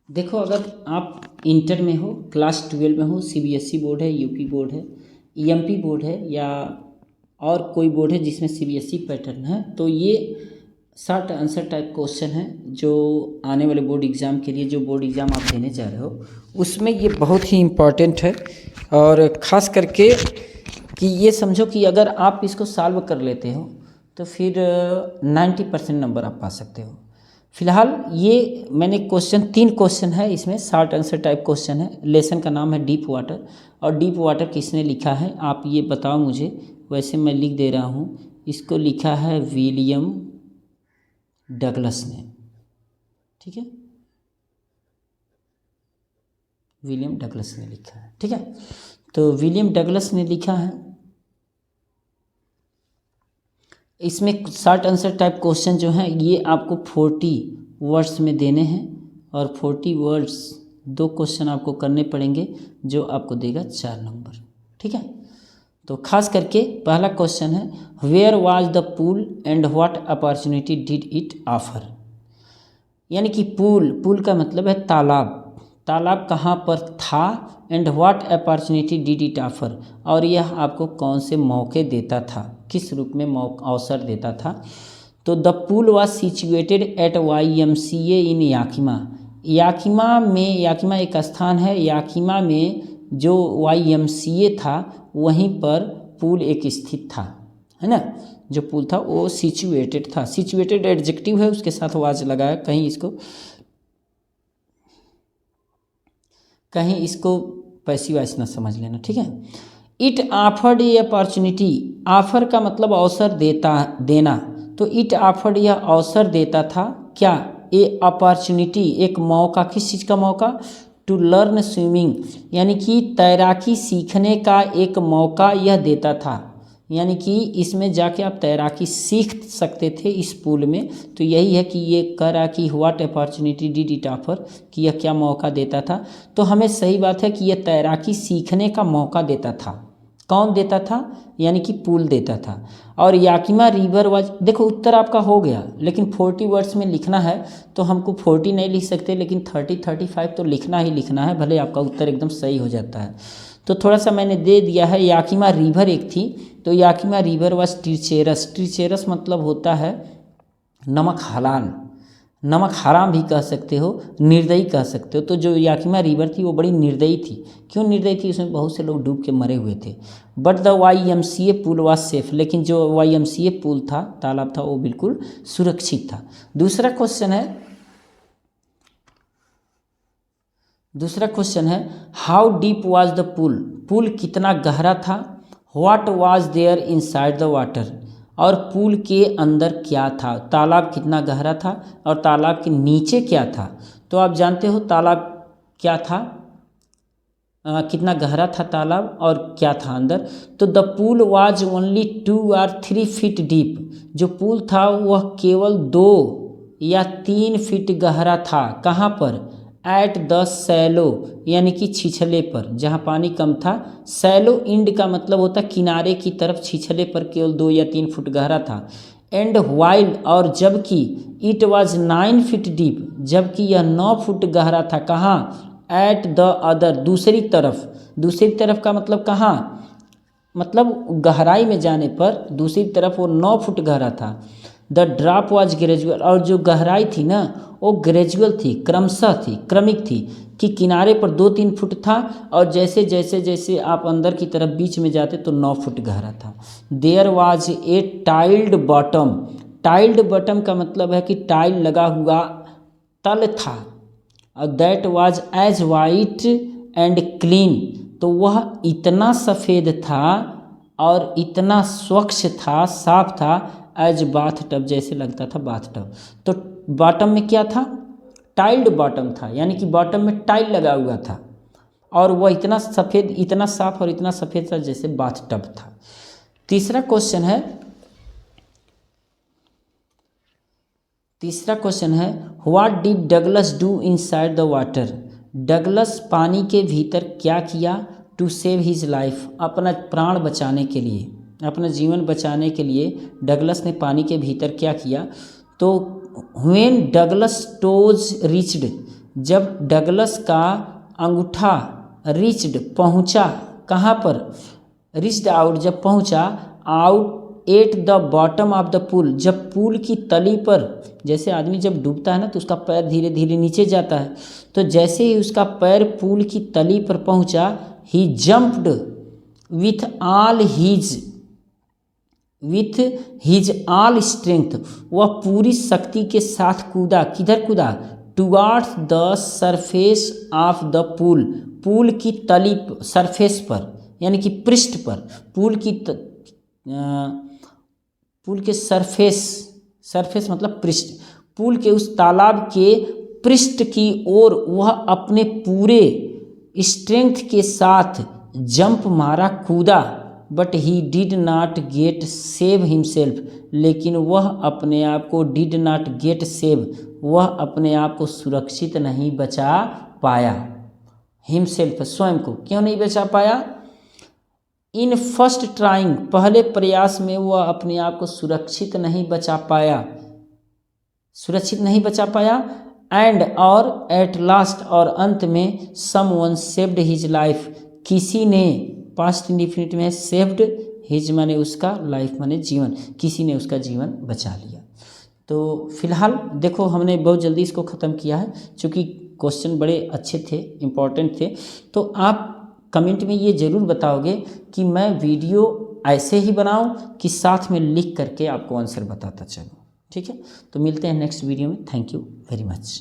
देखो, अगर आप इंटर में हो, क्लास 12 में हो, सीबीएसई बोर्ड है, यूपी बोर्ड है, ईएमपी बोर्ड है, या और कोई बोर्ड है जिसमें सीबीएसई पैटर्न है, तो ये शॉर्ट आंसर टाइप क्वेश्चन है जो आने वाले बोर्ड एग्ज़ाम के लिए, जो बोर्ड एग्ज़ाम आप देने जा रहे हो उसमें ये बहुत ही इम्पॉर्टेंट है। और ख़ास करके कि ये समझो कि अगर आप इसको सॉल्व कर लेते हो तो फिर 90% नंबर आप पा सकते हो। फिलहाल ये मैंने क्वेश्चन 3 क्वेश्चन है, इसमें शॉर्ट आंसर टाइप क्वेश्चन है। लेसन का नाम है डीप वाटर, और डीप वाटर किसने लिखा है आप ये बताओ मुझे। वैसे मैं लिख दे रहा हूँ, इसको लिखा है विलियम डगलस ने, ठीक है, विलियम डगलस ने लिखा है, ठीक है। तो विलियम डगलस ने लिखा है। इसमें शॉर्ट आंसर टाइप क्वेश्चन जो हैं ये आपको 40 वर्ड्स में देने हैं, और 40 वर्ड्स 2 क्वेश्चन आपको करने पड़ेंगे, जो आपको देगा 4 नंबर, ठीक है। तो खास करके पहला क्वेश्चन है, where was the pool and what opportunity did it offer. यानी कि पूल का मतलब है तालाब, तालाब कहाँ पर था, and what opportunity did it offer, और यह आपको कौन से मौके देता था, किस रूप में अवसर देता था। तो the pool was situated at YMCA in Yakima. Yakima में, याकिमा एक स्थान है, याकिमा में जो YMCA था वहीं पर पूल एक स्थित था, है ना। जो पूल था वो सिचुएटेड था, सिचुएटेड एडजेक्टिव है, उसके साथ वाज लगाया, कहीं इसको पैसिव वॉइस ना समझ लेना, ठीक है। It offered A opportunity, offer का मतलब अवसर देना, तो इट ऑफर्ड यह अवसर देता था क्या, ए अपॉर्चुनिटी एक मौका, किस चीज़ का मौका, टू लर्न स्विमिंग, यानी कि तैराकी सीखने का एक मौका यह देता था। यानी कि इसमें जाके आप तैराकी सीख सकते थे इस पूल में। तो यही है कि ये कह रहा कि what opportunity did it offer, कि यह क्या मौका देता था। तो हमें सही बात है कि यह तैराकी सीखने का मौका देता था। कौन देता था, यानी कि पूल देता था। और याकिमा रिवर वाज, देखो उत्तर आपका हो गया, लेकिन 40 वर्ड्स में लिखना है, तो हमको 40 नहीं लिख सकते, लेकिन 30-35 तो लिखना ही लिखना है, भले आपका उत्तर एकदम सही हो जाता है। तो थोड़ा सा मैंने दे दिया है। याकिमा रिवर एक थी, तो याकिमा रिवर वाज ट्रीचेरस, ट्रीचेरस मतलब होता है नमक हलाल, नमक हराम भी कह सकते हो, निर्दयी कह सकते हो। तो जो याकिमा रिवर थी वो बड़ी निर्दयी थी। क्यों निर्दयी थी, उसमें बहुत से लोग डूब के मरे हुए थे। But the YMCA pool was safe, लेकिन जो YMCA पुल था, तालाब था, वो बिल्कुल सुरक्षित था। दूसरा क्वेश्चन है how deep was the pool, pool कितना गहरा था। What was there inside the water, और पुल के अंदर क्या था, तालाब कितना गहरा था और तालाब के नीचे क्या था। तो आप जानते हो तालाब क्या था, कितना गहरा था तालाब और क्या था अंदर। तो the pool was only 2 or 3 feet deep, जो पूल था वह केवल 2 या 3 फीट गहरा था। कहाँ पर, एट द सैलो, यानी कि छिछले पर, जहाँ पानी कम था। सैलो इंड का मतलब होता किनारे की तरफ, छिछले पर केवल 2 या 3 फुट गहरा था। एंड वाइल, और जबकि, इट वाज 9 फीट डीप, जबकि यह 9 फुट गहरा था। कहाँ, एट द अदर, दूसरी तरफ। दूसरी तरफ का मतलब कहाँ, मतलब गहराई में जाने पर दूसरी तरफ वो 9 फुट गहरा था। द ड्रॉप वाज ग्रेजुअल, और जो गहराई थी ना वो ग्रेजुअल थी, क्रमशः थी, क्रमिक थी, कि किनारे पर 2-3 फुट था, और जैसे जैसे जैसे आप अंदर की तरफ बीच में जाते तो 9 फुट गहरा था। There was a tiled bottom, tiled bottom का मतलब है कि टाइल लगा हुआ तल था। और that was as white and clean, तो वह इतना सफ़ेद था और इतना स्वच्छ था, साफ था, एज बाथ टब, जैसे लगता था बाथ टब। तो बॉटम में क्या था, टाइल्ड बॉटम था, यानी कि बॉटम में टाइल लगा हुआ था, और वह इतना सफ़ेद, इतना साफ और इतना सफ़ेद था जैसे बाथ टब था। तीसरा क्वेश्चन है what did Douglas do inside the water, Douglas पानी के भीतर क्या किया, टू सेव हिज लाइफ, अपना प्राण बचाने के लिए, अपना जीवन बचाने के लिए डगलस ने पानी के भीतर क्या किया। तो व्हेन डगलस टोज रिच्ड, जब डगलस का अंगूठा रिच्ड पहुंचा, कहाँ पर, रिच्ड आउट जब पहुंचा, out at the bottom of the pool, जब पूल की तली पर, जैसे आदमी जब डूबता है ना तो उसका पैर धीरे धीरे नीचे जाता है, तो जैसे ही उसका पैर पूल की तली पर पहुंचा, ही jumped with his all strength, वह पूरी शक्ति के साथ कूदा, किधर कूदा, towards the surface of the pool, pool की तली, सरफेस पर यानी कि पृष्ठ पर, पूल के सरफेस मतलब पृष्ठ, पूल के उस तालाब के पृष्ठ की ओर वह अपने पूरे स्ट्रेंथ के साथ जंप मारा, कूदा, but he did not gate save himself, लेकिन वह अपने आप को डिड नॉट गेट सेव, वह अपने आप को सुरक्षित नहीं बचा पाया, हिमसेल्फ स्वयं को क्यों नहीं बचा पाया, इन फर्स्ट ट्राइंग, पहले प्रयास में वह अपने आप को सुरक्षित नहीं बचा पाया, एंड और एट लास्ट, और अंत में, समवन सेव्ड हिज लाइफ, किसी ने, पास्ट इंडिफिनिट में सेव्ड हिज माने उसका, लाइफ माने जीवन, किसी ने उसका जीवन बचा लिया। तो फिलहाल देखो हमने बहुत जल्दी इसको ख़त्म किया है, क्योंकि क्वेश्चन बड़े अच्छे थे, इम्पॉर्टेंट थे। तो आप कमेंट में ये ज़रूर बताओगे कि मैं वीडियो ऐसे ही बनाऊं कि साथ में लिख करके आपको आंसर बताता चलूं, ठीक है। तो मिलते हैं नेक्स्ट वीडियो में, थैंक यू वेरी मच।